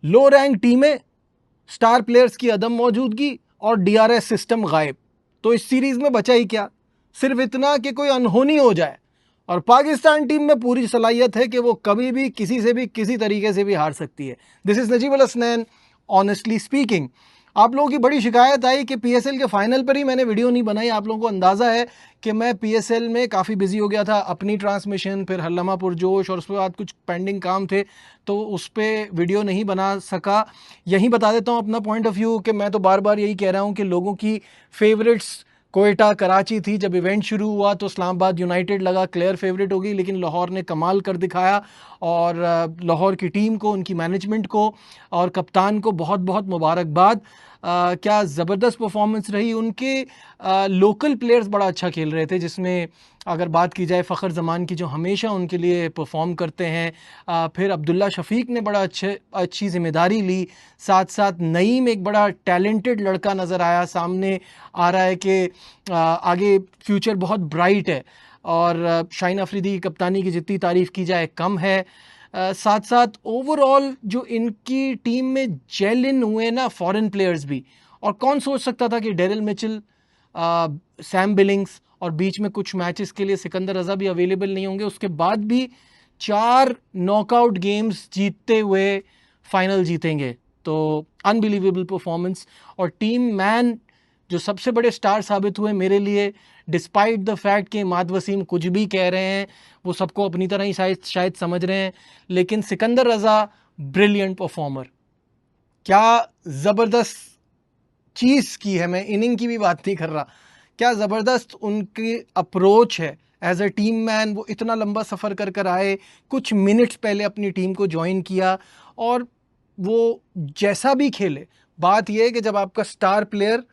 लो rank टीमें, star players की अदम मौजूदगी और डीआरएस सिस्टम गायब। तो इस सीरीज में बचा ही क्या, सिर्फ इतना कि कोई अनहोनी हो जाए। और पाकिस्तान टीम में पूरी सलाहियत है कि वो कभी भी किसी से भी किसी तरीके से भी हार सकती है। This is Najeeb al Hasnain, honestly speaking. आप लोगों की बड़ी शिकायत आई कि पीएसएल के फाइनल पर ही मैंने वीडियो नहीं बनाई। आप लोगों को अंदाज़ा है कि मैं पीएसएल में काफ़ी बिजी हो गया था, अपनी ट्रांसमिशन, फिर हल्लमा पुरजोश, और उसके बाद कुछ पेंडिंग काम थे, तो उस पर वीडियो नहीं बना सका। यहीं बता देता हूँ अपना पॉइंट ऑफ व्यू कि मैं तो बार बार यही कह रहा हूँ कि लोगों की फेवरेट्स कोयटा कराची थी। जब इवेंट शुरू हुआ तो इस्लामाबाद यूनाइटेड लगा क्लियर फेवरेट होगी, लेकिन लाहौर ने कमाल कर दिखाया। और लाहौर की टीम को, उनकी मैनेजमेंट को और कप्तान को बहुत बहुत मुबारकबाद। क्या ज़बरदस्त परफॉर्मेंस रही उनके। लोकल प्लेयर्स बड़ा अच्छा खेल रहे थे, जिसमें अगर बात की जाए फ़खर ज़मान की, जो हमेशा उनके लिए परफॉर्म करते हैं। फिर अब्दुल्ला शफीक ने बड़ा अच्छी जिम्मेदारी ली। साथ साथ नईम एक बड़ा टैलेंटेड लड़का नज़र आया, सामने आ रहा है कि आगे फ्यूचर बहुत ब्राइट है। और शाहीन अफरीदी की कप्तानी की जितनी तारीफ़ की जाए कम है। साथ साथ ओवरऑल जो इनकी टीम में जेल इन हुए ना फॉरेन प्लेयर्स भी, और कौन सोच सकता था कि डेरिल मिचेल, सैम बिलिंग्स, और बीच में कुछ मैचेस के लिए सिकंदर रजा भी अवेलेबल नहीं होंगे, उसके बाद भी 4 नॉकआउट गेम्स जीतते हुए फाइनल जीतेंगे। तो अनबिलीवेबल परफॉर्मेंस। और टीम मैन जो सबसे बड़े स्टार साबित हुए मेरे लिए, डिस्पाइट द फैक्ट कि इमाद वसीम कुछ भी कह रहे हैं, वो सबको अपनी तरह ही शायद समझ रहे हैं, लेकिन सिकंदर रजा ब्रिलियंट परफॉर्मर। क्या ज़बरदस्त चीज़ की है, मैं इनिंग की भी बात नहीं कर रहा, क्या ज़बरदस्त उनकी अप्रोच है एज अ टीम मैन। वो इतना लंबा सफ़र कर कर आए, कुछ मिनट्स पहले अपनी टीम को ज्वाइन किया, और वो जैसा भी खेले, बात यह है कि जब आपका स्टार प्लेयर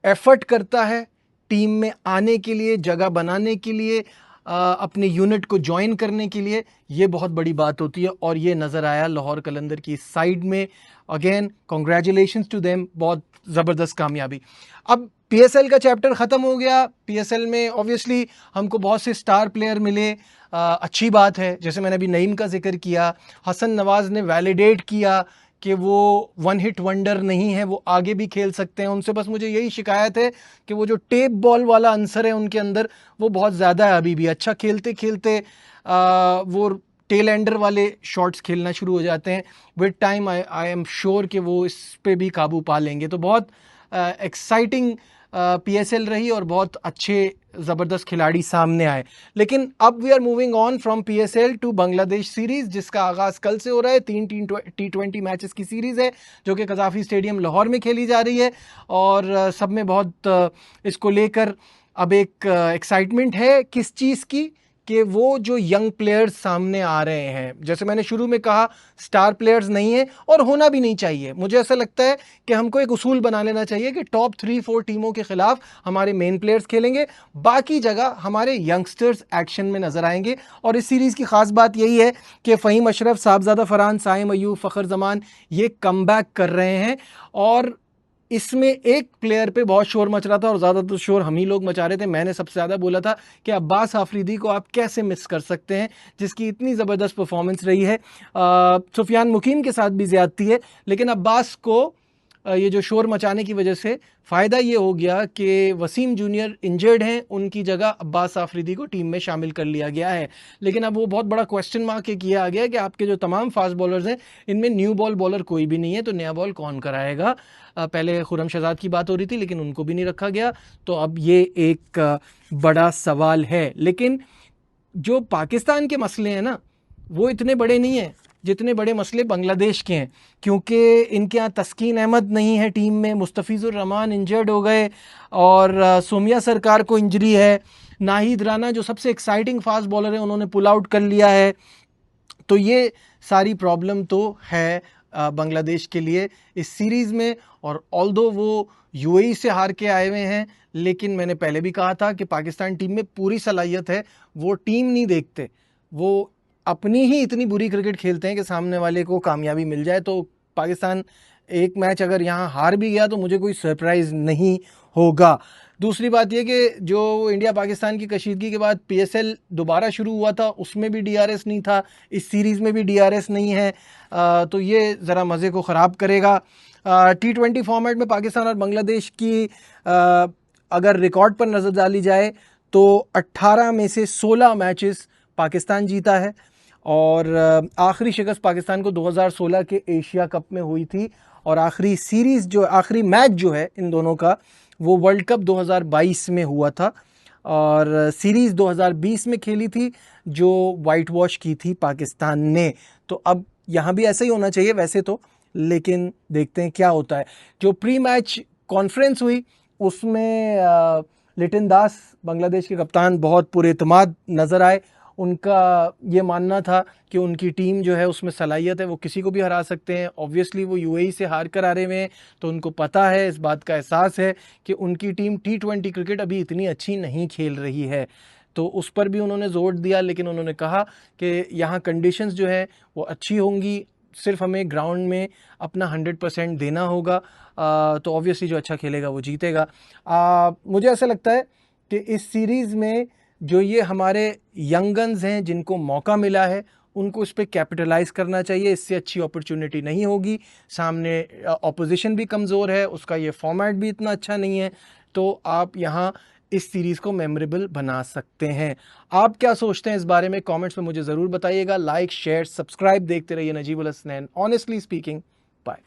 एफर्ट करता है टीम में आने के लिए, जगह बनाने के लिए, अपने यूनिट को ज्वाइन करने के लिए, ये बहुत बड़ी बात होती है। और ये नज़र आया लाहौर कलंदर की साइड में। अगेन कॉन्ग्रेचुलेशंस टू देम, बहुत ज़बरदस्त कामयाबी। अब पीएसएल का चैप्टर ख़त्म हो गया। पीएसएल में ऑब्वियसली हमको बहुत से स्टार प्लेयर मिले, अच्छी बात है। जैसे मैंने अभी नईम का जिक्र किया, हसन नवाज़ ने वैलिडेट किया कि वो वन हिट वंडर नहीं है, वो आगे भी खेल सकते हैं। उनसे बस मुझे यही शिकायत है कि वो जो टेप बॉल वाला आंसर है उनके अंदर, वो बहुत ज़्यादा है। अभी भी अच्छा खेलते खेलते वो टेल एंडर वाले शॉट्स खेलना शुरू हो जाते हैं। With time I am sure कि वो इस पे भी काबू पा लेंगे। तो बहुत एक्साइटिंग पीएसएल रही और बहुत अच्छे ज़बरदस्त खिलाड़ी सामने आए। लेकिन अब we are moving on from PSL to Bangladesh series, जिसका आगाज़ कल से हो रहा है। 3 T20 मैचेस की सीरीज़ है जो कि कज़ाफ़ी स्टेडियम लाहौर में खेली जा रही है। और सब में बहुत इसको लेकर अब एक एक्साइटमेंट है। किस चीज़ की, कि वो जो यंग प्लेयर्स सामने आ रहे हैं, जैसे मैंने शुरू में कहा, स्टार प्लेयर्स नहीं है और होना भी नहीं चाहिए। मुझे ऐसा लगता है कि हमको एक उसूल बना लेना चाहिए कि टॉप 3-4 टीमों के खिलाफ हमारे मेन प्लेयर्स खेलेंगे, बाकी जगह हमारे यंगस्टर्स एक्शन में नजर आएंगे। और इस सीरीज़ की खास बात यही है कि फ़हीम अशरफ, साहबजादा फरहान, साइम अयूब, फ़खर ज़मान ये कमबैक कर रहे हैं। और इसमें एक प्लेयर पे बहुत शोर मच रहा था, और ज़्यादातर शोर हम ही लोग मचा रहे थे। मैंने सबसे ज़्यादा बोला था कि अब्बास आफरीदी को आप कैसे मिस कर सकते हैं, जिसकी इतनी ज़बरदस्त परफॉर्मेंस रही है। सुफियान मुकीम के साथ भी ज़्यादती है, लेकिन अब्बास को ये जो शोर मचाने की वजह से फ़ायदा ये हो गया कि वसीम जूनियर इंजर्ड हैं, उनकी जगह अब्बास आफरीदी को टीम में शामिल कर लिया गया है। लेकिन अब वो बहुत बड़ा क्वेश्चन मार्क किया गया कि आपके जो तमाम फास्ट बॉलर्स हैं, इनमें न्यू बॉल बॉलर कोई भी नहीं है, तो नया बॉल कौन कराएगा। पहले खुरम शहजाद की बात हो रही थी, लेकिन उनको भी नहीं रखा गया। तो अब ये एक बड़ा सवाल है। लेकिन जो पाकिस्तान के मसले हैं ना, वो इतने बड़े नहीं हैं जितने बड़े मसले बांग्लादेश के हैं। क्योंकि इनके यहाँ तस्कीन अहमद नहीं है टीम में, मुस्तफ़िज़ुर रहमान इंजर्ड हो गए, और सोमिया सरकार को इंजरी है। नाहिद राना जो सबसे एक्साइटिंग फास्ट बॉलर है, उन्होंने पुल आउट कर लिया है। तो ये सारी प्रॉब्लम तो है बांग्लादेश के लिए इस सीरीज़ में। और ऑल्दो वो यूएई से हार के आए हुए हैं, लेकिन मैंने पहले भी कहा था कि पाकिस्तान टीम में पूरी सलाहियत है। वो टीम नहीं देखते, वो अपनी ही इतनी बुरी क्रिकेट खेलते हैं कि सामने वाले को कामयाबी मिल जाए। तो पाकिस्तान एक मैच अगर यहाँ हार भी गया तो मुझे कोई सरप्राइज़ नहीं होगा। दूसरी बात यह कि जो इंडिया पाकिस्तान की कशीदगी के बाद PSL दोबारा शुरू हुआ था, उसमें भी DRS नहीं था, इस सीरीज़ में भी DRS नहीं है, तो ये ज़रा मज़े को ख़राब करेगा। T20 फॉर्मेट में पाकिस्तान और बांग्लादेश की अगर रिकॉर्ड पर नज़र डाली जाए तो 18 में से 16 मैचेस पाकिस्तान जीता है, और आखिरी शिकस्त पाकिस्तान को 2016 के एशिया कप में हुई थी, और आखिरी मैच जो है इन दोनों का वो वर्ल्ड कप 2022 में हुआ था, और सीरीज़ 2020 में खेली थी जो वाइट वॉश की थी पाकिस्तान ने। तो अब यहाँ भी ऐसा ही होना चाहिए वैसे तो, लेकिन देखते हैं क्या होता है। जो प्री मैच कॉन्फ्रेंस हुई उसमें लिटिन दास बांग्लादेश के कप्तान बहुत पुरएतमाद नज़र आए। उनका ये मानना था कि उनकी टीम जो है उसमें सलाहियत है, वो किसी को भी हरा सकते हैं। ऑब्वियसली वो UAE से हार कर आ रहे हुए हैं, तो उनको पता है, इस बात का एहसास है कि उनकी टीम T20 क्रिकेट अभी इतनी अच्छी नहीं खेल रही है, तो उस पर भी उन्होंने जोर दिया। लेकिन उन्होंने कहा कि यहाँ कंडीशंस जो है वो अच्छी होंगी, सिर्फ हमें ग्राउंड में अपना 100% देना होगा, तो ऑब्वियसली जो अच्छा खेलेगा वो जीतेगा। मुझे ऐसा लगता है कि इस सीरीज़ में जो ये हमारे यंग गन्स हैं जिनको मौका मिला है, उनको इस पे कैपिटलाइज करना चाहिए। इससे अच्छी अपॉर्चुनिटी नहीं होगी। सामने ऑपोजिशन भी कमज़ोर है, उसका ये फॉर्मेट भी इतना अच्छा नहीं है, तो आप यहाँ इस सीरीज़ को मेमोरेबल बना सकते हैं। आप क्या सोचते हैं इस बारे में कमेंट्स में मुझे ज़रूर बताइएगा। लाइक, शेयर, सब्सक्राइब देखते रहिए Najibul Hasnain honestly speaking. Bye.